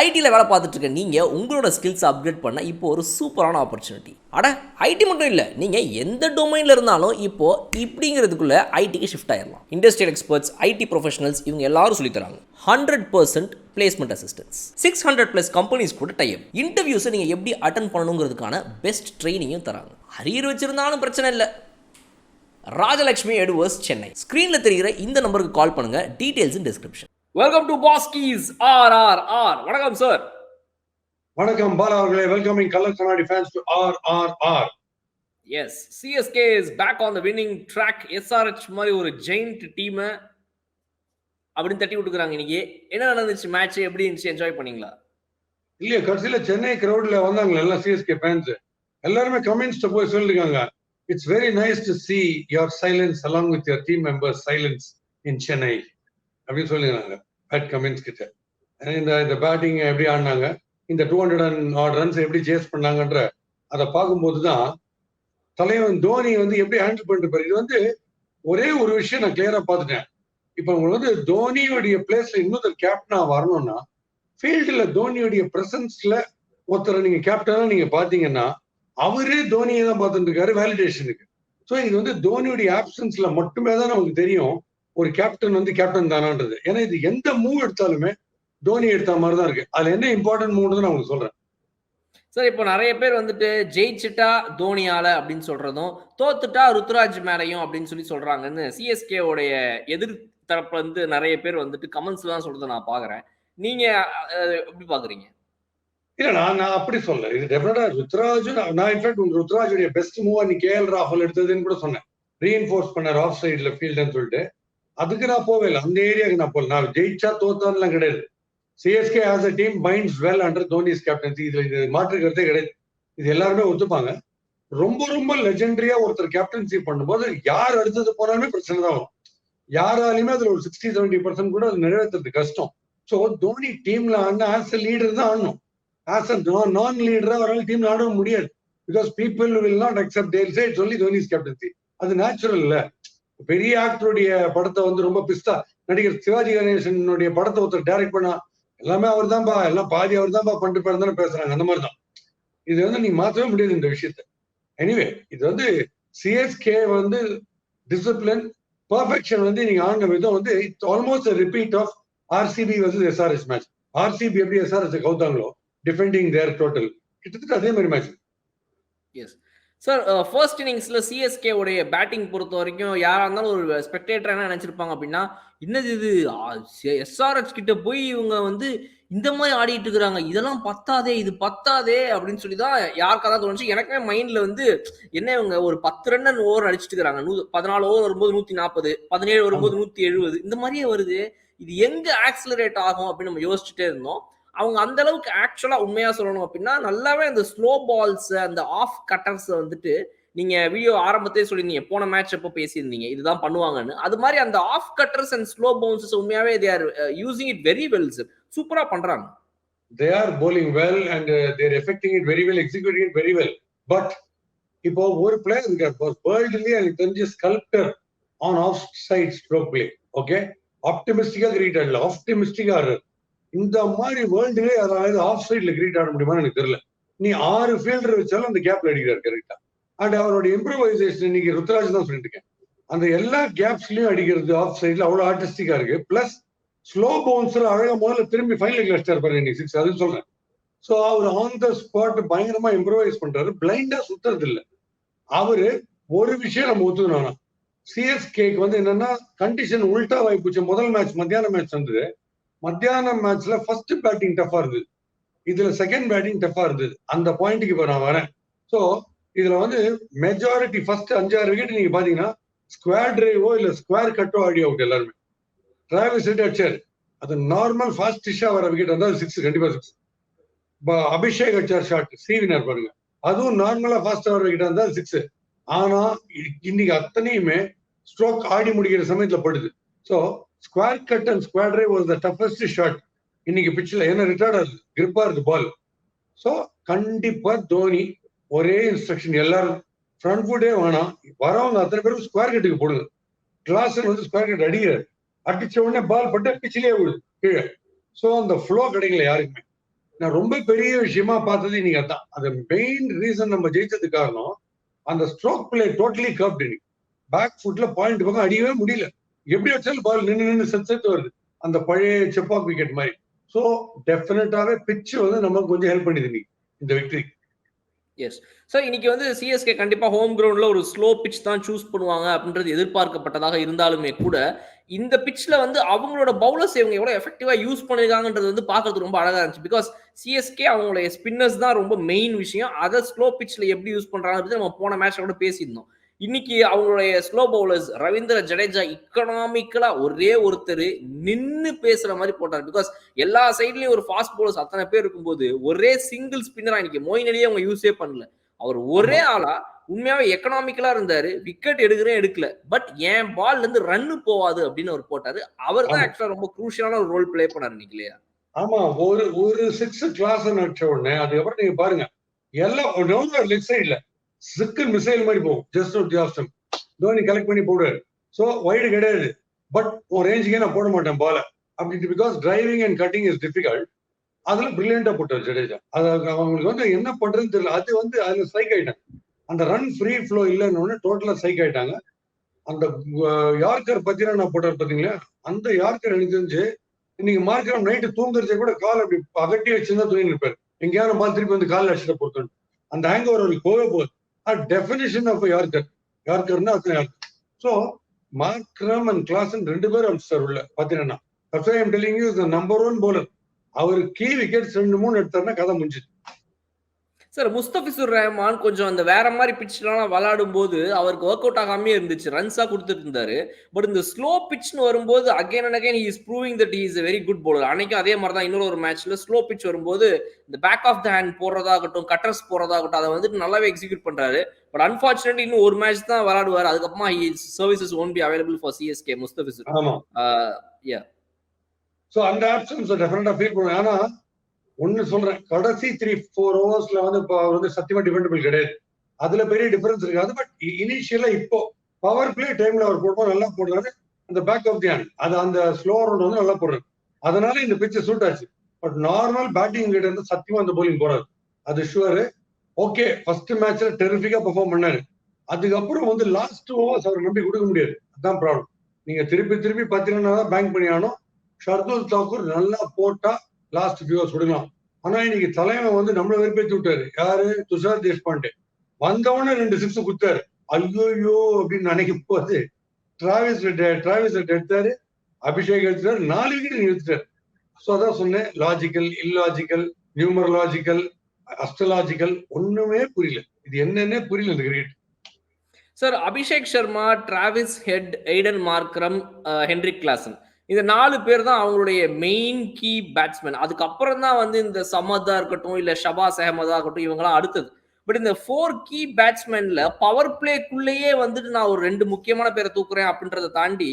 ஐடியில் வேலை பார்த்துட்டு இருக்க நீங்கள் உங்களோட ஸ்கில்ஸ் அப்கிரேட் பண்ண இப்போ ஒரு சூப்பரான ஆப்பர்ச்சுனிட்டி. அட ஐடி மட்டும் இல்லை, நீங்கள் எந்த டொமைனில் இருந்தாலும் இப்போது இப்படிங்கிறதுக்குள்ளே ஐடிக்கு ஷிஃப்ட் ஆயிடலாம். இண்டஸ்ட்ரியல் எக்ஸ்பர்ட்ஸ், ஐடி ப்ரொஃபஷனல்ஸ் இவங்க எல்லாரும் சொல்லித்தராங்க. 100% பிளேஸ்மெண்ட் அசிஸ்டன்ஸ், 600+ கம்பெனிஸ் கூட டைப். இன்டர்வியூஸை நீங்கள் எப்படி அட்டன் பண்ணணுங்கிறதுக்கான பெஸ்ட் ட்ரைனிங்கும் தராங்க. அரியர் வச்சிருந்தாலும் பிரச்சனை இல்லை. ராஜலட்சுமி எடுவர்ஸ், சென்னை. ஸ்க்ரீனில் தெரிகிற இந்த நம்பருக்கு கால் பண்ணுங்கள். Details in description. Welcome to பாஸ்கீஸ் RRR. வணக்கம் சார். வணக்கம் பாலா அவர்களே. வெல்கமிங் கலர் கண்ணாடி fans to RRR. Yes, CSK is back on the winning track. SRH மாதிரி ஒரு ஜெயிண்ட் டீமை அப்படின்னு தட்டி விட்டுக்கிறாங்க. இன்னைக்கு என்ன நடந்துச்சு? மேட்ச் எப்படி இருந்துச்சு? என்ஜாய் பண்ணீங்களா? இல்லையா, கடைசியில சென்னை கிரௌட்ல வந்தாங்க எல்லாம் CSK ஃபேன்ஸ். எல்லாருமே கமெண்ட்ஸ்ல போய் சொல்லிருக்காங்க, it's very nice to see your silence along with your team members silence in Chennai அப்படின்னு சொல்லிருக்காங்க பேட் கமெண்ட்ஸ் கிட்ட. இந்த பேட்டிங் எப்படி ஆடினாங்க, இந்த 200 ரன்ஸ் எப்படி சேஸ் பண்ணாங்கன்ற அதை பார்க்கும்போது தான் தலைவன் தோனி எப்படி ஹேண்டில் பண்ணிட்டு. இது ஒரே ஒரு விஷயம் நான் கிளியரா பார்த்துட்டேன். இப்ப உங்களுக்கு தோனியுடைய பிளேஸ்ல இன்னொரு கேப்டனா வரணும்னா ஃபீல்டுல தோனியுடைய பிரசன்ஸ்ல ஒருத்தரை நீங்க கேப்டனா நீங்க பாத்தீங்கன்னா அவரே தோனியை தான் பார்த்துட்டு இருக்காரு வேலிடேஷனுக்கு. ஸோ இது தோனியுடைய ஆப்சன்ஸ்ல மட்டுமே தான் நமக்கு தெரியும் ஒரு கேப்டன் கேப்டன் தானான்றது. ஏன்னா இது எந்த மூவ் எடுத்தாலுமே தோனி எடுத்த மாதிரி தான் இருக்கு. அதுல என்ன இம்பார்ட்டன்ட் மூவ்னு நான் உங்களுக்கு சொல்றேன் சார். இப்போ நிறைய பேர் ஜெயிச்சுட்டா தோனியால அப்படின்னு சொல்றதும், தோத்துட்டா ருத்ராஜ் மேலையும் அப்படின்னு சொல்றாங்கன்னு CSK உடைய எதிர் தரப்புல நிறைய பேர் கமெண்ட்ஸ் தான் சொல்றதை நான் பாக்குறேன். நீங்க எப்படி பாக்குறீங்க? இல்ல, நான் அப்படி சொல்ல. இது டெஃபினட்டா ருத்ராஜ். நான் இன்ஃபேக்ட் ருத்ராஜுடைய பெஸ்ட் மூவ் அன்னைக்கு KL ராகுல் எடுத்ததுன்னு கூட சொன்னேன். ரீஎன்ஃபோர்ஸ் பண்ணார் ஆஃப் சைட்ல ஃபீல்டுன்னு சொல்லிட்டு. அதுக்கு நான் போவே இல்லை, அந்த ஏரியாவுக்கு நான் போகல. நான் ஜெயிச்சா தோத்தான்லாம் கிடையாது. CSK as a team binds well under Dhoni's captaincy. இதுல இது மாற்று கருத்தே கிடையாது. இது எல்லாருமே ஒத்துப்பாங்க. ரொம்ப ரொம்ப லெஜெண்டரியா ஒருத்தர் கேப்டன்சி பண்ணும்போது யார் அடுத்தது போனாலுமே பிரச்சனை தான் வரும். யாராலுமே அதுல ஒரு 60-70% கூட அது நிறைவேற்றுறது கஷ்டம். ஸோ தோனி டீம்ல ஆடினா ஆஸ் அ லீடர் தான் ஆடணும். ஆஸ் அ நான் லீடரா அவரால் டீம்ல ஆடவும் முடியாது. Because people will not accept தேல் சே சொல்லி தோனிஸ் கேப்டன்சி. அது நேச்சுரல் இல்ல. பெரிய ஆக்டருடைய படத்தை ரொம்ப பிஸ்தா நடிகர் சிவாஜி கணேசனுடைய படத்தை ஒருத்தர் டைரக்ட் பண்ணா எல்லாமே அவர் தான்ப்பா, எல்லாம் பாதி அவர் தான்ப்பா பண்ணிட்டு போயிருந்தானே பேசுறாங்க. அந்த மாதிரிதான் இது நீ மாற்றவே முடியாது இந்த விஷயத்த. எனிவே இது CSK டிசிப்ளின் பர்ஃபெக்ஷன் நீங்க ஆடின விதம் it's almost repeat of RCB vs SRH match. RCB எப்படி SRH கவுத்தாங்களோ டிஃபெண்டிங் தேர் டோட்டல், கிட்டத்தட்ட அதே மாதிரி மேட்ச். Yes sir. ஃபர்ஸ்ட் இன்னிங்ஸ்ல CSK உடைய பேட்டிங் பொறுத்த வரைக்கும் யாரா இருந்தாலும் ஒரு ஸ்பெக்டேட்டர் என்ன நினைச்சிருப்பாங்க அப்படின்னா, என்னது இது SRH கிட்ட போய் இவங்க இந்த மாதிரி ஆடிட்டு இருக்கிறாங்க, இதெல்லாம் பத்தாதே, இது பத்தாதே அப்படின்னு சொல்லி தான் யாருக்காக தோணுச்சு. எனக்குமே மைண்ட்ல என்ன இவங்க ஒரு 10 ரன் ஓவர் அடிச்சுட்டு இருக்கிறாங்க. 14 ஓவர் வரும்போது 140, 17 வரும்போது 170, இந்த மாதிரியே வருது. இது எங்க ஆக்சிலரேட் ஆகும் அப்படின்னு நம்ம யோசிச்சுட்டே இருந்தோம். அவங்க அந்த அளவுக்கு ஆக்சுவலா உண்மையா சொல்லணும் அப்படின்னா நல்லாவே அந்த ஸ்லோ பால்ஸ், அந்த ஆஃப் கட்டர்ஸ் நீங்க வீடியோ ஆரம்பத்திலே சொல்லியிருந்தீங்க, போன மேட்ச் அப்போ பேசியிருந்தீங்க இதுதான் பண்ணுவாங்கன்னு. அது மாதிரி அந்த off cutters and slow bouncers உண்மையாவே they are using it very well sir. சூப்பரா பண்றாங்க. They are bowling well and they are effecting it very well, executing it very well. But இப்போ ஒரு பிளேயர் இருக்கார் வேர்ல்ட்லயே எனக்கு தெரிஞ்ச sculptor on off side stroke play. Okay, ஆப்டிமிஸ்டிக்கா கிரீட் ஆடல, ஆப்டிமிஸ்டிக்கா ஆடுறாரு. இந்த மாதிரி வேர்ல்டுலே அதாவது ஆஃப் சைட்ல கிரீட் ஆட முடியுமான்னு எனக்கு தெரியல. நீ 6 ஃபீல்டர் வச்சாலும் அந்த கேப்ல அடிக்கிறார் கரெக்டா. அண்ட் அவருடைய இம்ப்ரூவைசேஷன் இன்னைக்கு ருத்ராஜ் தான் சொல்லிட்டு இருக்கேன். அந்த எல்லா கேப்ஸ்லயும் அடிக்கிறது ஆஃப் சைட்ல அவ்வளவு ஆர்டிஸ்டிக்கா இருக்கு. பிளஸ் ஸ்லோ பவுன்சர் அழகா முதல்ல திரும்பி ஃபைனல் கிளாஸ்டா இருப்பாரு இன்னைக்கு 6. அது சொல்றேன். ஸோ அவர் ஆன் த ஸ்பாட் பயங்கரமா இம்ப்ரூவைஸ் பண்றாரு. பிளைண்டா சுத்துறது இல்லை அவரு. ஒரு விஷயம் நம்ம ஒத்துக்கணும், CSKக்கு என்னன்னா கண்டிஷன் உல்டா வாய்ப்புச்சு. முதல் மேட்ச் மத்தியான மேட்ச் மத்தியான மேட்ச்ல ஃபர்ஸ்ட் பேட்டிங் டஃபா இருந்தது, இதுல செகண்ட் பேட்டிங் டஃபா இருந்தது. அந்த பாயிண்ட்டுக்கு இப்ப நான் வரேன். ஸோ இதுல மெஜாரிட்டி ஃபர்ஸ்ட் 5-6 விக்கெட் நீங்க பாத்தீங்கன்னா ஸ்கொயர் டிரைவோ இல்ல ஸ்கொயர் கட்டோ ஆடி அவுட் எல்லாருமே. டிராவிஸ் ஹெட் அடிச்சாரு, அது நார்மல் ஃபாஸ்டிஷா வர விக்கெட் வந்தா 6, கண்டிப்பா 6. அபிஷேக் அடிச்சார் ஷாட், ஸ்ரீவினர் பாருங்க, அதுவும் நார்மலா ஃபாஸ்டா வர விக்கெட் வந்தா 6. ஆனா இன்னைக்கு அத்தனையுமே ஸ்ட்ரோக் ஆடி முடிக்கிற சமயத்துல படுது. So square cut and square drive was the toughest shot இன்னைக்கு பிச்சில். ஏன்னா ரிட்டார்ட் ஆகுது, கிரிப்பா இருக்கு பால். ஸோ கண்டிப்பா தோனி ஒரே இன்ஸ்ட்ரக்ஷன், எல்லாரும் ஃப்ரண்ட் ஃபுட்டே வேணாம், வரவங்க அத்தனை பேரும் ஸ்கொயர் கட்டுக்கு போடுங்க. கிளாஸர் ஸ்கொயர் கட் அடிக்கிறாரு, அடிச்ச உடனே பால் பட்டு பிச்சிலே விடுது கீழே. ஸோ அந்த ஃப்ளோ கிடைக்கல யாருக்குமே. நான் ரொம்ப பெரிய விஷயமா பார்த்தது இன்னைக்கு அதான். அந்த மெயின் ரீசன் நம்ம ஜெயிச்சதுக்கு காரணம் அந்த ஸ்ட்ரோக் பிளே டோட்டலி கர்வ்ட் இன்னைக்கு. பேக் ஃபுட்ல பாயிண்ட் பக்கம் அடிக்கவே முடியல. எப்படி வச்சாலும் பால் நின்று செத்து வருது. அந்த பழைய செப்பாக் விக்கெட் மாதிரி. ஸோ டெஃபினட்டாவே பிட்ச் வந்து நமக்கு கொஞ்சம் ஹெல்ப் பண்ணுது இன்னைக்கு இந்த விக்டரி. எஸ் சார், இன்னைக்கு வந்து சிஎஸ்கே கண்டிப்பா ஹோம் கிரவுண்ட்ல ஒரு ஸ்லோ பிட்ச் தான் சூஸ் பண்ணுவாங்க அப்படின்றது எதிர்பார்க்கப்பட்டதாக இருந்தாலுமே கூட இந்த பிட்ச்ல வந்து அவங்களோட பவுலர்ஸ் இவங்க எவ்வளவு எஃபெக்டிவா யூஸ் பண்ணிருக்காங்கன்றது வந்து பாக்குறது ரொம்ப அழகா இருந்துச்சு. பிகாஸ் சிஎஸ்கே அவங்களுடைய ஸ்பின்னர்ஸ் தான் ரொம்ப மெயின் விஷயம். அதை ஸ்லோ பிட்ச்ல எப்படி யூஸ் பண்றாங்க நம்ம போன மேட்ச்ல கூட பேசியிருந்தோம். இன்னைக்கு அவங்களுடைய ஸ்லோ பவுலர்ஸ் ரவீந்திர ஜடேஜா இக்கனாமிக்கலா ஒரே ஒருத்தர் நின்னு பேசுற மாதிரி போட்டார். பிகாஸ் எல்லா சைட்லயும் ஒரு ஃபாஸ்ட் பவுலர்ஸ் அத்தனை பேர் இருக்கும்போது ஒரே சிங்கிள் ஸ்பின்னரா இன்னைக்கு மொயின் அலியே அவங்க யூஸே பண்ணல. அவர் ஒரே ஆளா உண்மையாவே எக்கனாமிக்கலா இருந்தாரு. விக்கெட் எடுக்கல. பட் என் பால்ல இருந்து ரன்னு போவாது அப்படின்னு அவர் போட்டாரு. அவர் தான் ஆக்சுவலா ரொம்ப குரூஷியலான ஒரு ரோல் பிளே பண்ணாரு இன்னைக்கு இல்லையா? ஆமா, ஒரு 6 கிளாஸ் நடிச்ச உடனே அதுக்கப்புறம் நீங்க பாருங்க எல்லாம் லெக் சைட்ல சிக்கு மிசைல் மாதிரி போகும். ஜஸ்ட் ஜாஸ்டம் தோனி கலெக்ட் பண்ணி போடுவாரு. ஸோ வைடு கிடையாது. பட் ஒரு ரேஞ்சுக்கே நான் போட மாட்டேன் பால அப்படின்ட்டு. Because driving and cutting is difficult. அதுல பிரில்லியண்டா போட்டார் ஜடேஜா. அது அவங்களுக்கு வந்து என்ன பண்றதுன்னு தெரியல. அது வந்து அதுல ஸ்ட்ரைக் ஆயிட்டாங்க. அந்த ரன் ஃப்ரீ ஃப்ளோ இல்லைன்னு டோட்டலா ஸ்ட்ரைக் ஆயிட்டாங்க. அந்த யார்கர் பத்தினா நான் போட்டார் பாத்தீங்களா, அந்த யார்கர் எனக்கு தெரிஞ்சு இன்னைக்கு மார்க்கரம் நைட்டு தூங்குறதே கூட கால் அப்படி அகட்டி வச்சுதான் தூங்கி இருப்பாரு. எங்கேயாவது பால் திருப்பி வந்து கால் அடிச்சுட்டு பொறுத்தோம். அந்த ஹேங் ஓவர் அவருக்கு போகவே போகுது. டெஃபினிஷன் ஆஃப் யார்கர்னா அத்தனை yorker. So Markram and Klaasen 2 பேரும் அனுப்பிச்சார் உள்ள பாத்தீங்கன்னா. Number 1 bowler. அவர் கீ விக்கெட்ஸ் 2-3 எடுத்தாருன்னா கதை முடிஞ்சுது. சார், முஸ்தபிசுர் ரஹ்மான் கொஞ்சம் அந்த வேற மாதிரி பிட்ச்லாம் விளையாடும் போது அவருக்கு ஒர்க் அவுட் ஆகாமே இருந்துச்சு. ரன்ஸா கொடுத்துட்டு இருந்தாரு. பட் இந்த ஸ்லோ பிட்ச்னு வரும்போது again and again he is proving that he is a very good bowler. அன்னைக்கு அதே மாதிரி தான் இன்னொரு மேட்ச்ல ஸ்லோ பிட்ச் வரும்போது இந்த பேக் ஆஃப் த ஹேண்ட் போடுறதாகட்டும், கட்டர்ஸ் போடுறதாகட்டும் அதை வந்துட்டு நல்லாவே எக்ஸிக்யூட் பண்றாரு. பட் அன்பார்ச்சுனேட்லி இன்னும் ஒரு மேட்ச் தான் விளையாடுவார். அதுக்கப்புறமா his services won't be available for CSK Mustafizur. ஆமா. யா. ஸோ அந்த ஆப்ஷன்ஸ் டெஃபினட்டா ஃபீல் பண்ணுவேன். ஆனா ஒன்னு சொல்றேன், கடைசி 3-4 ஓவர்ஸ்ல வந்து இப்போ அவர் வந்து சத்தியமா டிபெண்டபிள் கிடையாது. அதுல பெரிய டிஃபரன்ஸ் இருக்காது. பட் இனிஷியலா இப்போ பவர் பிளே டைம்ல அவர் போடும்போது நல்லா போடுறாரு. அந்த பேக் ஆஃப் தி ஹேண்ட் அது அந்த ஸ்லோ ரவுண்ட் வந்து நல்லா போடுறாரு. அதனால இந்த பிட்ச் சூட் ஆச்சு. பட் நார்மல் பேட்டிங் கிட்ட இருந்து சத்தியமா அந்த போலிங் போறாரு. அது ஷுவர். ஓகே, ஃபர்ஸ்ட் மேட்ச்ல டெரிஃபிக்கா பெர்ஃபார்ம் பண்ணாரு. அதுக்கப்புறம் வந்து லாஸ்ட் ஓவர்ஸ் அவர் நம்பி கொடுக்க முடியாது. அதுதான் ப்ராப்ளம். நீங்க திருப்பி பாத்தீங்கன்னா தான் பேங்க் பண்ணி ஆனோம். ஷர்துல் தாக்கூர் நல்லா போட்டா லாஸ்ட் ஃபியூ ஹவர்ஸ் விடலாம். ஆனா இன்னைக்கு தலைவன் வந்து நம்மள வெறுப்பேற்றி விட்டாரு. யாரு? துஷார் தேஷ்பாண்டே. வந்தவொடனே 2 6 குத்தாரு. ஐயோ அப்படின்னு நினைக்கும் போது டிராவிஸ் எடுத்தாரு, அபிஷேக் எடுத்தாரு, 4 விக்கெட் எடுத்துட்டாரு. ஸோ அதான் சொன்னேன், லாஜிக்கல், இல்லாஜிக்கல், நியூமரலாஜிக்கல், அஸ்ட்ரலாஜிக்கல் ஒண்ணுமே புரியல. இது என்னன்னே புரியல இந்த cricket. Sir, Abhishek Sharma, Travis Head, Aiden Markram, Heinrich Klaasen இந்த 4 பேர் தான் அவங்களுடைய மெயின் கீ பேட்ஸ்மேன். அதுக்கப்புறம் தான் வந்து இந்த சமதா இருக்கட்டும், இல்ல ஷபாஸ் அஹமதா இருக்கட்டும், இவங்கெல்லாம் அடுத்தது. பட் இந்த 4 கீ பேட்ஸ்மேன்ல பவர் பிளேக்குள்ளேயே வந்துட்டு நான் ஒரு 2 முக்கியமான பேரை தூக்குறேன் அப்படின்றத தாண்டி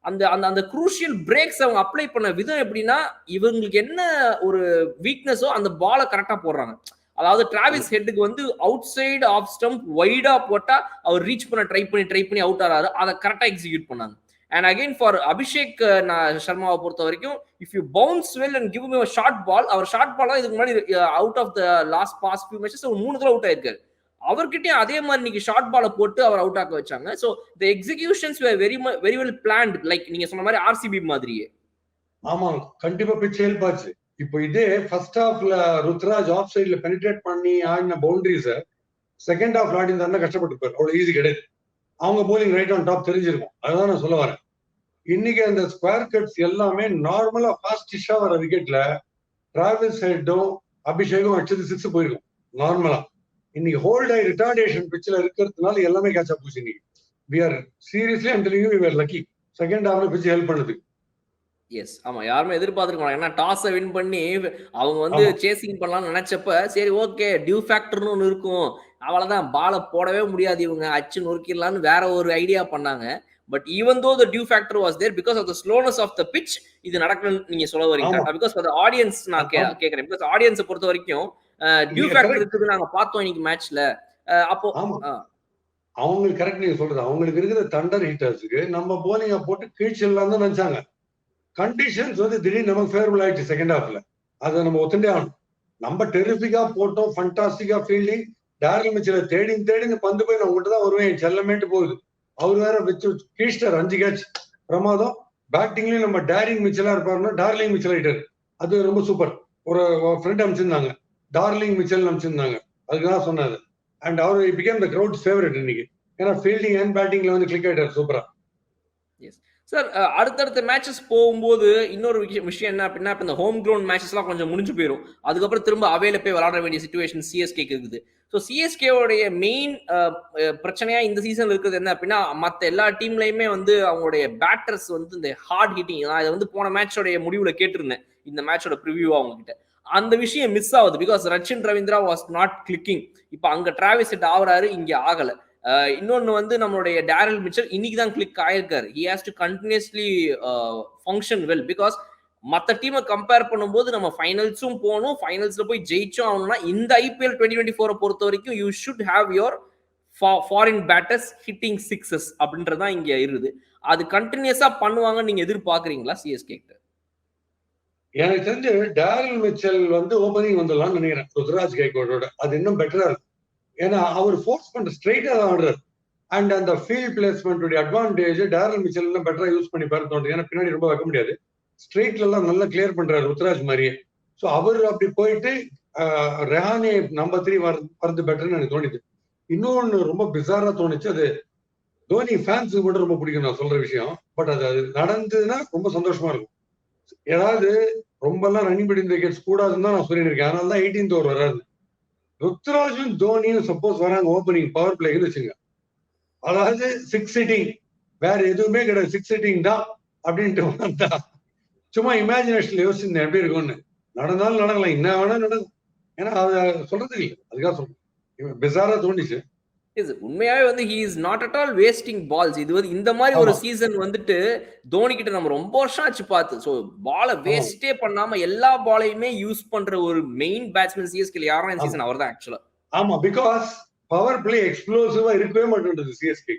அந்த அந்த அந்த குரூஷியல் பிரேக்ஸ் அவங்க அப்ளை பண்ண விதம் எப்படின்னா, இவங்களுக்கு என்ன ஒரு வீக்னஸோ அந்த பாலை கரெக்டா போடுறாங்க. அதாவது டிராவிஸ் ஹெட்டுக்கு வந்து அவுட் சைடு ஆஃப் ஸ்டம்ப் வைடா போட்டா அவர் ரீச் பண்ண ட்ரை பண்ணி அவுட் ஆறாரு. அதை கரெக்டா எக்ஸிக்யூட் பண்ணாங்க. And again for Abhishek Sharmaவை பொறுத்த வரைக்கும் if you bounce well and give him a short ball, அவர் ஷார்ட் பால் இதுக்கு முன்னாடி out of the last past few matches ஒரு 3 தடவை அவுட் ஆயிருக்காரு. அவர்கிட்டயும் அதே மாதிரி இன்னைக்கு ஷார்ட் பாலை போட்டு அவர் அவுட் ஆக்க வச்சாங்க. So the executions were very well planned, like நீங்க சொன்ன மாதிரி ஆர்சிபி மாதிரியே. ஆமா, கண்டிப்பா பிட்ச் ஹெல்ப் ஆச்சு. இப்போ இதே ஃபர்ஸ்ட் ஹாஃப்ல ருத்ராஜ் ஆஃப் சைட்ல பெனிட்ரேட் பண்ணி ஆடின பவுண்டரிஸை செகண்ட் ஹாஃப்ல ஆடி இருந்தாருன்னா கஷ்டப்பட்டுப்பாரு. அவ்வளவு ஈஸி கிடையாது. அவங்க போலிங் ரைட் ஆன் டாப் தெரிஞ்சிருக்கும். அதுதான் நான் சொல்ல வரேன். இன்னைக்கு அந்த ஸ்கொயர் கட்ஸ் எல்லாமே நார்மலா ஃபாஸ்டிஷா வர விக்கெட்ல டிராவிஸ் ஹெட்டும் அபிஷேகும் அடிச்சது 6 போயிருக்கும் நார்மலா. இன்னைக்கு ஹோல்ட் ஆகி ரிட்டார்டேஷன் பிட்ச்ல இருக்கிறதுனால எல்லாமே கேட்ச் ஆப் போச்சு. இன்னைக்கு we are seriously I'm telling you we are lucky second ஹாஃப்ல பிட்ச் ஹெல்ப் பண்ணுது. எஸ், ஆமா, யாருமே எதிர்பார்த்துருக்கோம். ஏன்னா டாஸை வின் பண்ணி அவங்க வந்து சேசிங் பண்ணலாம்னு நினைச்சப்ப சரி ஓகே டியூ ஃபேக்டர்னு ஒன்று இருக்கும், அவ்வளவுதான் பாலை போடவே முடியாது இவங்க அச்சு நொறுக்கிடலான்னு வேற ஒரு ஐடியா பண்ணாங்க. But even though the dew factor was there because of the slowness of the pitch இது நடக்கணும்னு நீங்க சொல்ல வரீங்க. பிகாஸ் ஃபார் த ஆடியன்ஸ் நான் கேக்குறேன். பிகாஸ் ஆடியன்ஸை பொறுத்த வரைக்கும் டியூ ஃபேக்டர் இருக்குது நாங்க பார்த்தோம் இன்னைக்கு மேட்ச்ல. அப்போ அவங்களுக்கு கரெக்ட் நீங்க சொல்றது. அவங்களுக்கு இருக்கிற தண்டர் ஹீட்டர்ஸுக்கு நம்ம போலிங்க போட்டு கீழ்ச்சிடலாம் தான் நினைச்சாங்க. கண்டிஷன்ஸ் வந்து திடீர்னு நமக்கு ஃபேவரபிள் ஆயிடுச்சு செகண்ட் ஹாஃப்ல. அதை நம்ம ஒத்துண்டே ஆகணும். நம்ம டெரிஃபிக்கா போட்டோம், ஃபண்டாஸ்டிக்கா ஃபீல்டிங். டேரல் மிச்சலை தேடின்னு பந்து போய் நான் உங்ககிட்ட தான் வருவேன் செல்லமேட்டு போகுது. அவர் வேற வச்சு கீழ்ஸ்டர் 5 கேட்ச் பிரமாதம். பேட்டிங்லயும் நம்ம டேரிங் மிச்சலா இருப்பாருன்னா டார்லிங் மிச்சல் ஆயிட்டாரு. அது ரொம்ப சூப்பர். ஒரு ஃப்ரெண்ட் அமைச்சிருந்தாங்க, டார்லிங் மிச்சல் அமைச்சிருந்தாங்க, அதுக்கு தான் சொன்னாரு. அண்ட் அவர் பிகேம் த கிரௌட் ஃபேவரட் இன்னைக்கு. ஏன்னா ஃபீல்டிங் அண்ட் பேட்டிங்ல வந்து கிளிக் ஆயிட்டாரு சூப்பரா. சார் அடுத்தடுத்த மேட்சஸ் போகும்போது இன்னொரு விஷயம் என்ன அப்படின்னா, இந்த ஹோம் கிரவுண்ட் மேட்சஸ்லாம் கொஞ்சம் முடிஞ்சு போயிடும். அதுக்கப்புறம் திரும்ப அவையில போய் விளாட வேண்டிய சிச்சுவேஷன் சிஎஸ்கேக்கு இருக்குது. ஸோ சிஎஸ்கேவோடைய மெயின் பிரச்சனையா இந்த சீசன் இருக்கிறது என்ன அப்படின்னா, மற்ற எல்லா டீம்லையுமே வந்து அவங்களுடைய பேட்டர்ஸ் வந்து இந்த ஹார்ட் ஹிட்டிங், நான் இதை வந்து போன மேட்சோடைய முடிவில் கேட்டிருந்தேன், இந்த மேட்சோட ப்ரிவியூ அவங்க கிட்ட. அந்த விஷயம் மிஸ் ஆகுது. Because Rachin Ravindra was not clicking. இப்போ அங்க டிராவிஸ் ஹெட் ஆகுறாரு, இங்க ஆகல. இன்னொன்னு வந்து நம்மளுடைய டேரல் மிச்சல் இன்னைக்கு தான் கிளிக் ஆயிருக்காரு. He has to continuously function well. Because மற்ற டீமை கம்பேர் பண்ணும்போது நம்ம ஃபைனல்ஸும் போகணும், ஃபைனல்ஸ்ல போய் ஜெயிச்சும் ஆகணும்னா இந்த ஐபிஎல் 2024 பொறுத்த வரைக்கும் you should have your foreign batters hitting sixes அப்படின்றதான் இங்க இருக்குது. அது கண்டினியூஸா பண்ணுவாங்கன்னு நீங்க எதிர்பார்க்குறீங்களா சிஎஸ்கே கிட்ட? எனக்கு தெரிஞ்சு டேரல் மிச்சல் வந்து ஓபனிங் வந்துடலாம்னு நினைக்கிறேன் ருத்ராஜ் கைக்வாடோட. அது இன்னும் பெட்டரா இருக்கும். ஏன்னா அவர் ஃபோர்ஸ் பண்ற ஸ்ட்ரைட்டா தான் ஆடுறாரு. அண்ட் அந்த field placement advantage Daryl Mitchell எல்லாம் பெட்டரா யூஸ் பண்ணி பாரு தோணுது. ஏன்னா பின்னாடி ரொம்ப வைக்க முடியாது, ஸ்ட்ரெயிட்ல எல்லாம் நல்லா கிளியர் பண்றாரு ருத்ராஜ் மாதிரியே. ஸோ அவர் அப்படி போயிட்டு ரெஹானே நம்பர் 3 வரது பெட்டர்னு எனக்கு தோணுது. இன்னொன்னு ரொம்ப பிசாரா தோணுச்சு, அது தோனி ஃபேன்ஸுக்கு மட்டும் ரொம்ப பிடிக்கும் நான் சொல்ற விஷயம். பட் அது நடந்ததுன்னா ரொம்ப சந்தோஷமா இருக்கும். ஏதாவது ரொம்ப எல்லாம் ரன்னிங் பிட்வீன் விக்கெட்ஸ் கூடாதுன்னு தான் நான் சொல்லியிருக்கேன். அதனால தான் 18th ஓவர் வராது. ருத்ராஜும் தோனியும் சப்போஸ் வராங்க ஓப்பனிங் பவர் பிளேன்னு வச்சுங்க, அதாவது 6 சிட்டிங், வேற எதுவுமே கிடையாது, 6 சிட்டிங் தான் அப்படின்ட்டு வந்தா சும்மா இமேஜினேஷன்ல யோசிச்சிருந்தேன் எப்படி இருக்கும்னு. நடந்தாலும் நடக்கலாம், என்ன வேணா நடக்கும். ஏன்னா அதை சொல்றது இல்லை, அதுக்காக சொல்றேன். பிசாரா தோணிச்சு. உண்மையாவே வந்து he is not at all wasting balls. இது வந்து இந்த மாதிரி ஒரு சீசன் வந்துட்டு தோனி கிட்ட நம்ம ரொம்ப வருஷம் ஆச்சு பார்த்து. ஸோ பாலை வேஸ்டே பண்ணாம எல்லா பாலையுமே யூஸ் பண்ற ஒரு மெயின் பேட்ஸ்மேன் சிஎஸ்கே யாரும் இந்த சீசன் அவர் தான் ஆக்சுவலா. ஆமா, பிகாஸ் பவர் பிளே எக்ஸ்ப்ளோசிவா இருக்கவே மாட்டேன்றது சிஎஸ்கே.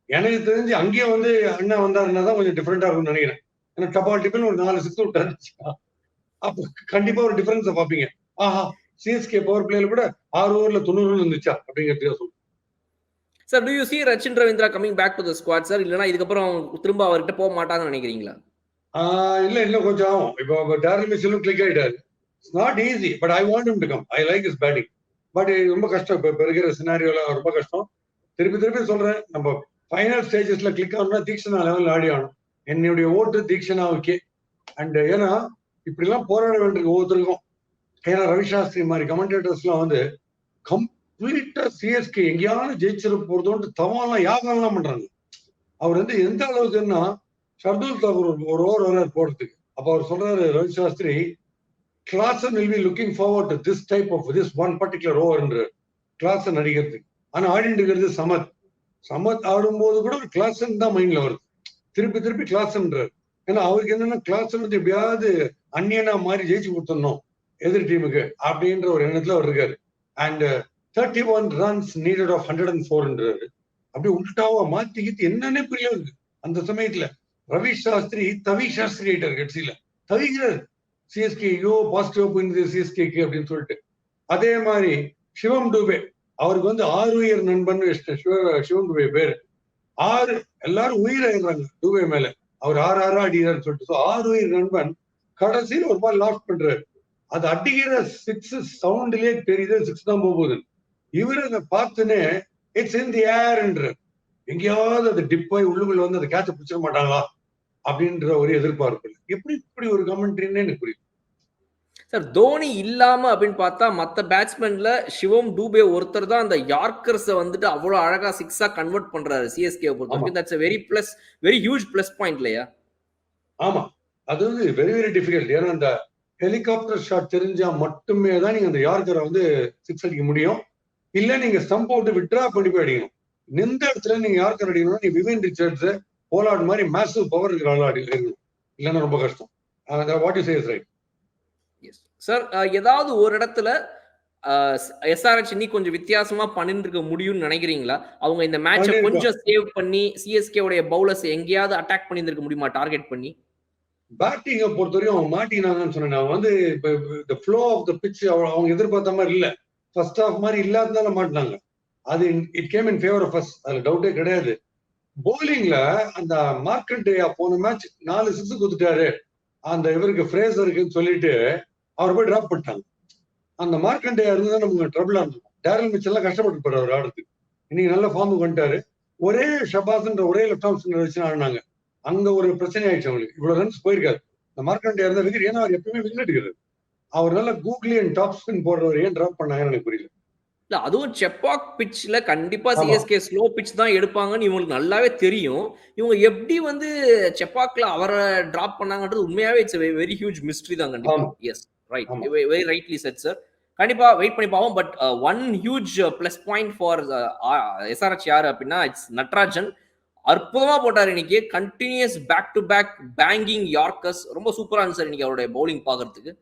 எனக்கு தெரிஞ்சு அங்கேயே வந்து அண்ணா வந்தாருன்னா தான் கொஞ்சம் டிஃபரெண்டா இருக்கும்னு நினைக்கிறேன். ஏன்னா டபால் டிபிள் ஒரு 4 6 விட்டாரு, அப்போ கண்டிப்பா ஒரு டிஃபரன்ஸ் பார்ப்பீங்க. ஆஹா, சிஎஸ்கே பவர் பிளேல கூட 6 ஓவர்ல 90 ரன் இருந்துச்சா அப்படிங்கிறது சொல்லுங்க. Sir, do you see Rachin Ravindra coming back to the squad sir? இல்லனா இதுக்கப்புறம் திரும்ப அவர்கிட்ட போக மாட்டாங்கன்னு நினைக்கிறீங்களா? இல்ல கொஞ்சம் ஆகும். இப்போ டேரல் மிச்சலும் கிளிக் ஆயிட்டாரு. It's not easy, but I want him to come. I like his batting. But ரொம்ப கஷ்டம், இப்போ இருக்கிற சினாரியோல ரொம்ப கஷ்டம். திருப்பி சொல்றேன், நம்ம ஃபைனல் ஸ்டேஜஸ்ல கிளிக் ஆகணும்னா தீக்ஷனா லெவலில் ஆடி ஆகணும். என்னுடைய ஓட்டு தீக்ஷனாவுக்கே. அண்ட் ஏன்னா இப்படி எல்லாம் போராட வேண்டியிருக்கு ஒவ்வொருத்தருக்கும். ஏன்னா ரவிசாஸ்திரி மாதிரி கமெண்டேட்டர்ஸ் எல்லாம் வந்து கம்ப்ளீட்டா சிஎஸ்கே எங்கேயாவது ஜெயிச்சிட போறதோன்ட்டு தவெல்லாம் யாகம்லாம் பண்றாங்க. அவர் வந்து எந்த அளவுக்குன்னா, ஷர்துல் தாக்கூர் ஒரு ஓவர் வராரு போறதுக்கு. அப்ப அவர் சொல்றாரு Ravi Shastri, Klaasen will be looking forward to this type of this one particular over என்ற கிளாசன் அடிக்கிறதுக்கு. ஆனா ஆடிட்டு இருக்கிறது சமத் ஆடும்போது கூட ஒரு கிளாசன் தான் மைண்ட்ல வருது. திருப்பி கிளாசன்றாரு. ஏன்னா அவருக்கு என்னன்னா கிளாசன் வந்து எப்படியாவது அந்நியனா மாதிரி ஜெயிச்சு கொடுத்துடணும் எதிர் டீமுக்கு அப்படின்ற ஒரு எண்ணத்துல அவர் இருக்காரு. And 31 runs needed of 104ன்றாரு. அப்படி உள்டாவா மாத்திக்கிட்டு என்னன்னே புரியாது அந்த சமயத்துல. ரவி சாஸ்திரி தவி சாஸ்திரி ஆயிட்டார், கட்சியில தவிக்கிறாரு. சிஎஸ்கே ஐயோ பாசிட்டிவா போயிருந்தது சிஎஸ்கேக்கு அப்படின்னு சொல்லிட்டு. அதே மாதிரி சிவம் டூபே, அவருக்கு வந்து 6 உயிர் நண்பன் சிவம் டூபே பேரு. 6 எல்லாரும் உயிராயிடுறாங்க டூபே மேல, அவர் 6 அடிக்கிறாருன்னு சொல்லிட்டு. 6 உயிர் நண்பன் கடைசியில் ஒரு பால் லாஸ் பண்றாரு. அது அடிக்கிற 6 சவுண்ட்லயே தெரியுது 6 தான் போகுது. இவரு அதை பார்த்துன்னு இட்ஸ் இன் தி ஏர்ன்ற, எங்கேயாவது அது டிப் ஆகி உள்ளுக்குள்ள வந்து அதை கேட்ச பிடிச்சிட மாட்டாங்களா அப்படின்ற ஒரு எதிர்பார்ப்பு. எப்படி இப்படி ஒரு கமெண்ட்ரின்னு எனக்கு புரியுது சார். தோனி இல்லாம அப்படின்னு பார்த்தா மத்த பேட்ஸ்மேன்ல சிவம் டூபே ஒருத்தர் தான் அந்த யார்க்கர்ஸை வந்துட்டு அவ்வளவு அழகா 6ஆ கன்வெர்ட் பண்றாரு சிஎஸ்கே பொறுத்தவரைக்கும். That's a very huge plus point இல்லையா? ஆமா, அது வந்து வெரி வெரி டிஃபிகல்ட். ஏன்னா அந்த ஹெலிகாப்டர் ஷாட் தெரிஞ்சா மட்டுமே தான் நீங்க அந்த யார்க்கரை வந்து 6 அடிக்க முடியும். இல்ல நீங்க ஸ்டம்ப் அவுட் விட்ரா பண்ணி போய் அடிக்கணும். நின்ற இடத்துல நீங்க யார்க்கர் அடிக்கணும்னா நீ விவின் ரிச்சர்ட்ஸ் போலார்ட் மாதிரி மேசிவ் பவர் இருக்கிற ஆள் அடிக்கணும். இல்லைன்னா ரொம்ப கஷ்டம். What you say is right. Sir, ஏதாவது ஒரு இடத்துல எஸ்ஆர்எச் இன்னி கொஞ்சம் வித்தியாசமா பண்ணிட்டு இருக்க முடியும்னு நினைக்கிறீங்களா? அவங்க இந்த மேட்சை கொஞ்சம் சேவ் பண்ணி சிஎஸ்கே உடைய பவுலர்ஸ் எங்கேயாவது அட்டாக் பண்ணி இருக்க முடியுமா டார்கெட் பண்ணி? பேட்டிங்கை பொறுத்தவரையும் அவங்க மாட்டினாங்கன்னு சொன்னேன். நான் வந்து இப்போ இந்த ஃப்ளோ ஆஃப் த பிட்ச் அவங்க எதிர்பார்த்த மாதிரி இல்லை. ஃபர்ஸ்ட் ஹாஃப் மாதிரி இல்லாததால மாட்டினாங்க. அது it came in favour of us, அதுல டவுட்டே கிடையாது. போலிங்ல அந்த மார்க்கண்டேயா போன மேட்ச் 4 6 குடுத்துட்டாரு அந்த இவருக்கு ஃப்ரேசருக்குன்னு சொல்லிட்டு அவர் போய் டிராப் பண்ணிட்டாங்க. அந்த மார்க்கண்டேயா இருந்தா நமக்கு ட்ரபிளா இருந்தோம். டேரல் மிச்செல்லாம் கஷ்டப்பட்டு போறாரு அவர் ஆடுறதுக்கு. இன்னைக்கு நல்ல ஃபார்முக்கு வந்துட்டாரு. ஒரே ஷபாஸ்ன்ற ஒரே லெஃப்ட் ஆர்ம் ஸ்பின்னர் வச்சு ஆடினாங்க. அங்க ஒரு பிரச்சனை ஆயிடுச்சு அவங்களுக்கு. இவ்வளவு ரன்ஸ் போயிருக்காரு. இந்த மார்க்கண்டேயா இருந்தா விக்கெட், ஏன்னா அவர் எப்பவுமே விக்கெட் எடுக்கிறாரு. அவர் நல்ல கூகுளி அண்ட் டாப் ஸ்பின் போடுறவர் ஏன் டிராப் பண்ணாங்கன்னு எனக்கு புரியல. இல்ல அதுவும் செப்பாக் பிட்ச்ல கண்டிப்பா ஆமா. சிஎஸ்கே ஸ்லோ பிட்ச் தான் எடுப்பாங்கன்னு இவங்களுக்கு நல்லாவே தெரியும். இவங்க எப்படி வந்து செப்பாக்ல அவரை டிராப் பண்ணாங்கன்றது உண்மையாவே இட்ஸ் வெரி ஹியூஜ் மிஸ்ட்ரி தான் கண்டிப்பா. ஆமா. எஸ் ரைட், ஆமா. Very rightly said sir. கண்டிப்பா வெயிட் பண்ணி பார்ப்போம். But one huge plus point for SRH யாரு அப்படின்னா இட்ஸ் நட்ராஜன். அற்புதமா போட்டார் இன்னைக்கு. Continuous back to back banging yorkers. ரொம்ப சூப்பரா இருந்துச்சு சார் இன்னைக்கு அவருடைய பவுலிங் பார்க்கறதுக்கு.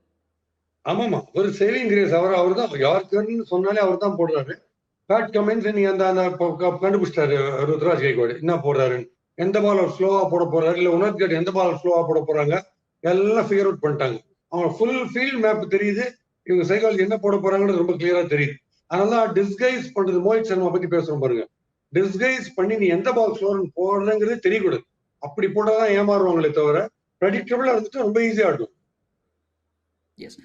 ஆமாமா, ஒரு சேவிங் கிரேஸ். அவர் தான் யார்கர்னு சொன்னாலே அவர் தான் போடுறாரு. பேட் கமெண்ட்ஸ் நீங்க அந்த கண்டுபிடிச்சிட்டாரு ருத்ராஜ் கைக்வாட் என்ன போடுறாருன்னு. எந்த பால் அவர் ஸ்லோவா போட போறாரு, இல்ல உணர்கட் எந்த பால் ஸ்லோவா போட போறாங்க, எல்லாம் ஃபிகர் அவுட் பண்ணிட்டாங்க. அவங்க ஃபுல் ஃபீல்ட் மேப் தெரியுது. இவங்க சைக்காலஜி என்ன போட போறாங்கன்னு ரொம்ப கிளியரா தெரியுது. அதனால டிஸ்கைஸ் பண்றது, மோஹித் சர்மா பத்தி பேசுறோம் பாருங்க. டிஸ்கைஸ் பண்ணி நீ எந்த பால் ஸ்லோன்னு போடுறங்கிறது தெரியக்கூடாது. அப்படி போட்டாதான் ஏமாறுவாங்களே தவிர ப்ரெடிக்டபிளா இருந்துட்டு ரொம்ப ஈஸியா ஆடும். Yes,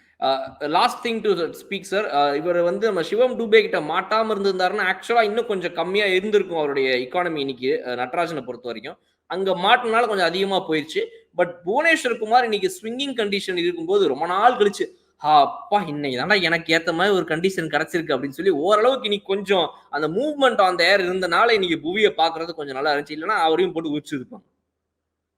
last thing to speak sir. இவர் வந்து நம்ம சிவம் டூபே கிட்ட மாட்டாம இருந்திருந்தாருன்னா ஆக்சுவலா இன்னும் கொஞ்சம் கம்மியா இருந்திருக்கும் அவருடைய எக்கானமி இன்னைக்கு. நட்ராஜனை பொறுத்த வரைக்கும் அங்க மாட்டினால கொஞ்சம் அதிகமா போயிடுச்சு. பட் புவனேஸ்வர் குமார் இன்னைக்கு ஸ்விங்கிங் கண்டிஷன் இருக்கும்போது ரொம்ப நாள் கழிச்சு அப்பா இன்னைக்கு தானே எனக்கு ஏத்த மாதிரி ஒரு கண்டிஷன் கிடைச்சிருக்கு அப்படின்னு சொல்லி ஓரளவுக்கு இன்னைக்கு கொஞ்சம் அந்த மூவ்மெண்ட் ஆன் த ஏர் இருந்தனால இன்னைக்கு புவியை பாக்குறது கொஞ்சம் நல்லா இருந்துச்சு. இல்லைன்னா அவரையும் போட்டு உச்சிருப்பாங்க.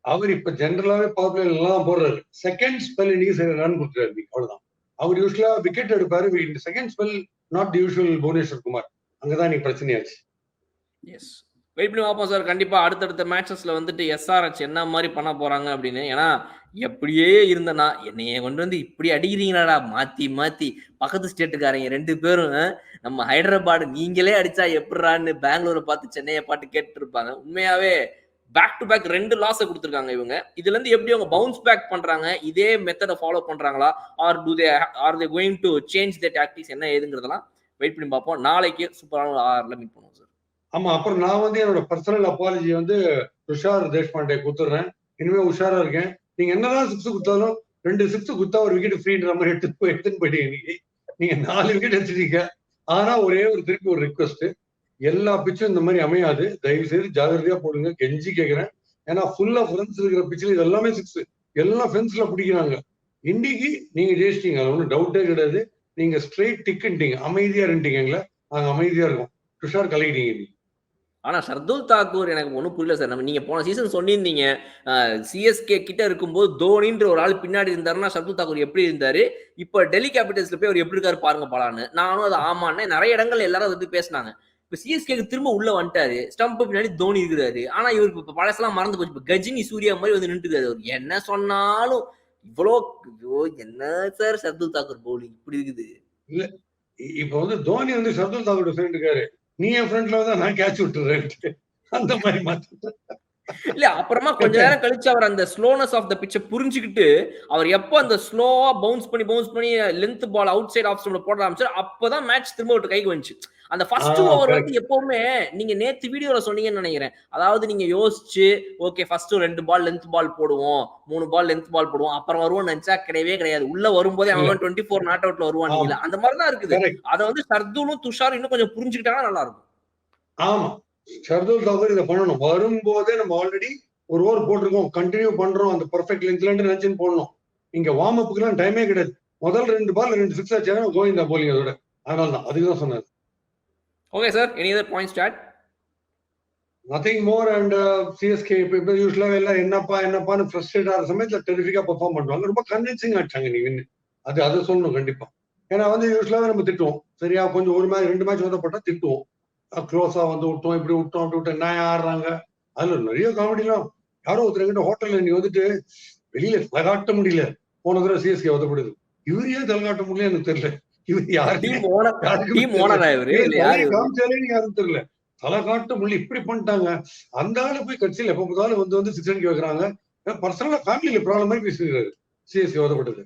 அவர் இப்ப ஜென்ரலாவே பவர் பிளேல எல்லாம் போடுறாரு. செகண்ட் ஸ்பெல் இன்னைக்கு சரி ரன் கொடுத்துறாரு, அவ்வளவுதான். அவர் யூஸ்வலா விக்கெட் எடுப்பாரு. இந்த second spell not usual Bhuvneshwar Kumar. அங்கதான் இன்னைக்கு பிரச்சனையாச்சு. எஸ், வெயிட் பண்ணி பார்ப்போம் சார். கண்டிப்பா அடுத்தடுத்த மேட்சஸ்ல வந்துட்டு எஸ்ஆர்எச் என்ன மாதிரி பண்ண போறாங்க அப்படின்னு. ஏன்னா எப்படியே இருந்தனா என்னைய கொண்டு வந்து இப்படி அடிக்கிறீங்களாடா மாத்தி மாத்தி. பக்கத்து ஸ்டேட்டுக்காரங்க 2 பேரும் நம்ம ஹைதராபாத் நீங்களே அடிச்சா எப்படிறான்னு பெங்களூரை பார்த்து சென்னையை பார்த்து கேட்டு இருப்பாங்க. உண்மையாவே பேக் டு பேக் 2 லாஸ் கொடுத்துருக்காங்க இவங்க. இதுல இருந்து எப்படி அவங்க பவுன்ஸ் பேக் பண்றாங்க, இதே மெத்தடை ஃபாலோ பண்றாங்களா, are they going to change the tactics என்ன ஏதுங்கிறதெல்லாம் வெயிட் பண்ணி பார்ப்போம். நாளைக்கு சூப்பரான 6ல மீட் பண்ணுவோம் சார். ஆமா, அப்புறம் நான் வந்து என்னோட பர்சனல் அப்பாலஜி வந்து துஷார் தேஷ்பாண்டே கொடுத்துறேன். இனிமே உஷாரா இருக்கேன். நீங்க என்னதான் 6 கொடுத்தாலும் 2 6 கொடுத்தா ஒரு விக்கெட் ஃப்ரீன்ற மாதிரி எடுத்துன்னு போயிட்டீங்க. இன்னைக்கு நீங்க 4 விக்கெட் எடுத்துட்டீங்க. ஆனா ஒரே ஒரு திருப்பி ஒரு ரிக்வஸ்ட், எல்லா பிச்சும் இந்த மாதிரி அமையாது. தயவு செய்து ஜாகிரதையா போடுங்க, கெஞ்சி கேட்கிறேன். ஏன்னா ஃபுல்லா ஃப்ரெண்ட்ஸ் இருக்கிற பிச்சில் இது எல்லாமே 6, எல்லாம் ஃபென்ஸ்ல பிடிக்கிறாங்க. இன்னைக்கு நீங்க ஜெயிச்சிட்டீங்க, அது ஒன்றும் டவுட்டே கிடையாது. நீங்க ஸ்ட்ரெயிட் டிக்குன்ட்டீங்க, அமைதியா இருந்துட்டீங்களா, நாங்க அமைதியா இருக்கோம். துஷார் கலக்கிட்டீங்க நீங்க. ஆனா ஷர்துல் தாக்கூர் எனக்கு ஒன்றும் புரியல சார். நம்ம நீங்க போன சீசன் சொல்லியிருந்தீங்க சிஎஸ்கே கிட்ட இருக்கும்போது தோனின்ற ஒரு ஆள் பின்னாடி இருந்தாருன்னா ஷர்துல் தாக்கூர் எப்படி இருந்தாரு, இப்ப டெல்லி கேபிட்டல்ஸ்ல போய் அவர் எப்படி இருக்காரு பாருங்க பாலான்னு. நானும் அது ஆமான்னு நிறைய இடங்கள் எல்லாரும் வந்து பேசினாங்க. இப்ப சிஎஸ்கேக்கு திரும்ப உள்ள வந்துட்டாரு, ஸ்டம்ப் பின்னாடி தோனி இருக்கிறாரு. ஆனா இவருக்கு இப்ப பழசெல்லாம் மறந்து போச்சு. இப்ப கஜினி சூர்யா மாதிரி வந்து நின்றுருக்காரு. அவர் என்ன சொன்னாலும் இவ்வளோ என்ன சார் ஷர்துல் தாக்கூர் பவுலிங் இப்படி இருக்குது. இல்ல, இப்ப வந்து தோனி வந்து ஷர்துல் தாக்கூர் ஃப்ரெண்ட் இருக்காரு, நீ என் ஃப்ரெண்ட்ல தான் நான் கேட்ச் விட்டுறேன் அந்த மாதிரி மாத்தி. இல்ல அப்புறமா கொஞ்ச நேரம் கழிச்சு அவர் அந்த ஸ்லோனஸ் ஆஃப் த பிட்சை புரிஞ்சுக்கிட்டு அவர் எப்போ அந்த ஸ்லோவா பவுன்ஸ் பண்ணி length ball outside off ஸ்டம்ப்ல போட ஆரம்பிச்சாரு. அப்பதான் மேட்ச் திரும்ப ஒரு கைக்கு வந்துச்சு. அந்த ஃபர்ஸ்ட் ஓவர் வந்து எப்பவுமே நீங்க நேத்து வீடியோல சொன்னீங்கன்னு நினைக்கிறேன். அதாவது நீங்க யோசிச்சு ஓகே ஃபர்ஸ்ட் 2 பால் லென்த் பால் போடுவோம், 3 பால் லென்த் பால் போடுவோம், அப்புறம் வருவோம் நினைச்சா கிடையவே கிடையாது. உள்ள வரும்போதே அவன் 24 நாட் அவுட்ல வருவான். நீங்க அந்த மாதிரி தான் இருக்குது. அதை வந்து ஷர்துலும் துஷாரும் இன்னும் கொஞ்சம் புரிஞ்சுக்கிட்டாங்கன்னா நல்லா இருக்கும். ஆமா, ஷர்துல் தாக்கூர் இதை பண்ணணும். வரும்போதே நம்ம ஆல்ரெடி ஒரு ஓவர் போட்டிருக்கோம், கண்டினியூ பண்றோம், அந்த பர்ஃபெக்ட் லென்த்ல நினைச்சுன்னு போடணும். இங்க வார்ம் அப்புக்குலாம் டைமே கிடையாது. முதல் 2 பால் 2 6 ஆச்சு கோவிந்தா போலிங் அதோட. அதனால தான் அதுக்குதான் சொன்னாரு. Okay sir, any other points to add? Nothing more. And CSK இப்போ யூஸ்வலா எல்லாம் என்னப்பான்னு ஃப்ரஸ்ட்ரேட் ஆகிற சமயத்துல டெரிஃபிக்கா பெர்ஃபார்ம் பண்ணுவாங்க. ரொம்ப கன்வின்சிங் ஆச்சாங்க நீ வின்னு. அதை சொல்லணும் கண்டிப்பா. ஏன்னா வந்து யூஸ்வலாவே நம்ம திட்டுவோம், சரியா, கொஞ்சம் ஒரு மேட்ச் 2 மேட்ச் வந்தப்பட்டா திட்டுவோம், க்ளோஸா வந்து விட்டோம், இப்படி விட்டோம் அப்படி விட்டோம், என்ன ஆடுறாங்க. அதுல நிறைய காமெடிலாம். யாரோ ஒருத்தர் ஹோட்டல்ல நீ வந்துட்டு வெளியில தலகாட்ட முடியல, போன தடவை சிஎஸ்கே வதப்படுது, இவர் ஏன் தலகாட்ட முடியல எனக்கு தெரியல. இவர் யாருமே காமிச்சாலே யாரும் தெரியல, தலை காட்ட முடியல, இப்படி பண்ணிட்டாங்க. அந்த ஆளு போய் கட்சியில் எப்ப பார்த்தாலும் வந்து 6 அடிக்க வைக்கிறாங்க. பர்சனலா ஃபேமிலியில ப்ராப்ளம் மாதிரி பேசிருக்காரு CSK ஓதப்பட்டது.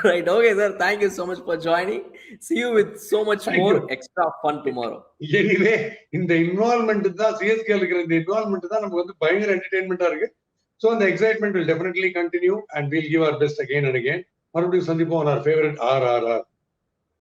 Right. Okay, sir. Thank you so much for joining. See you with so much Thank more you. extra fun tomorrow. Anyway இந்த இன்வால்மெண்ட் தான் சிஎஸ்கே இருக்கிற இந்த இன்வால்மெண்ட் தான் நமக்கு வந்து பயங்கர என்டர்டைன்மெண்டா இருக்கு. ஸோ அந்த excitement will definitely continue and will give our best again and again. மறுபடியும் சந்திப்போம். our favorite RRR.